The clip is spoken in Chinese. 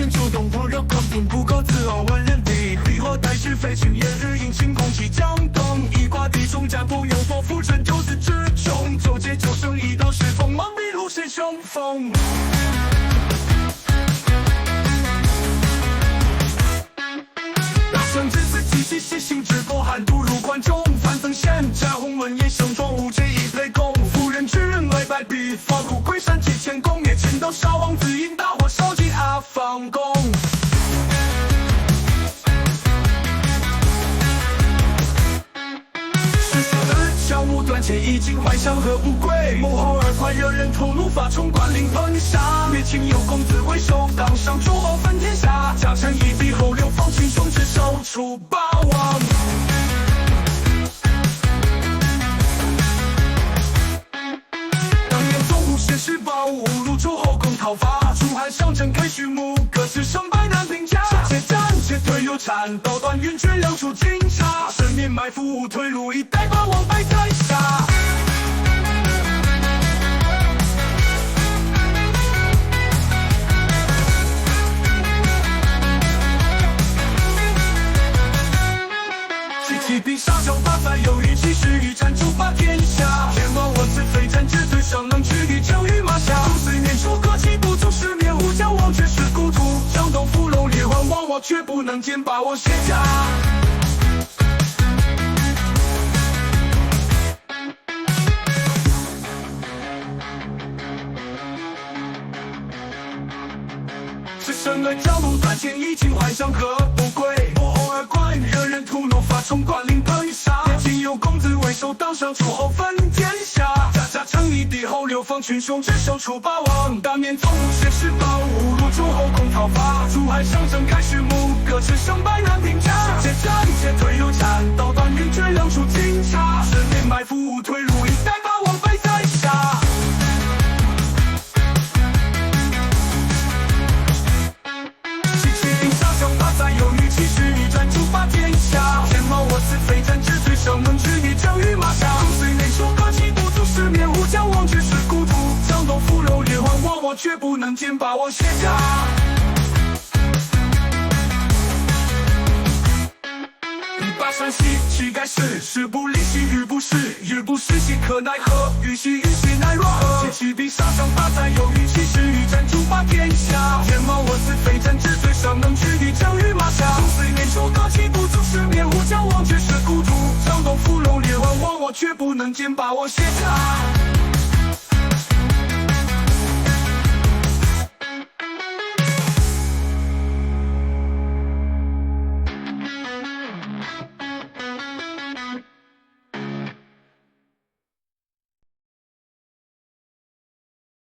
人主动温柔肯定不够自我问人敌，离合带是非群也日引擎空气降动，一挂地中战不用佛浮沉九死之中，纠结就剩一道是锋芒毕露谁雄风。生之子气息写行直播喊渡入关中，反僧现战红文也盛装无这一类功夫人之人为败笔发苦归山提前攻灭秦刀杀王子引大火烧尽阿房宫。小木断剑已经幻想和不归，幕后二快惹人吐怒发冲关岭喷杀，灭秦有公子为首当上诸侯分天下，家臣一笔后流放群雄之手出霸王。当年总武学士宝物入诸侯共讨伐，楚汉相争开序幕，各自胜败难评价，且战且退又战，刀断云卷亮出金叉，身面埋伏退路一代霸王败在下。骑兵杀手八百有余气势欲战诸霸天下，天王我此非战之最尚能驱敌征于马下，数岁年数各其不足十面无将王却是故土，江东伏龙烈魂亡我却不能兼把我卸甲。是生来朝暮断剑已经幻想和不归，幕后二关惹人吐怒发冲关岭喷杀，今有公子为首当上诸侯分天下，家成一地后流放群雄之手出霸王，当年总武学士宝物入诸侯共讨伐，楚汉相争开序幕，各自胜败难评价，且战且退又战，刀断云卷亮出金叉，身面埋伏退路一代霸王败在下。再有余气势欲战诸霸天下，天猫我此非战之最尚能驱敌征于马下，数岁内数各其不足十面无将王却是故土，江东伏龙烈魂亡我却不能兼把我卸甲。1把山兮气盖世，时不离兮日不逝，日不逝兮可奈何，欲兮奈若何，骑兵杀上八载有余气势欲战诸霸天下，天猫我此非战之最尚能驱敌征于马下，数岁年数各其不足十面无将王却是故土，江东伏龙烈魂亡我却不能兼把我卸甲。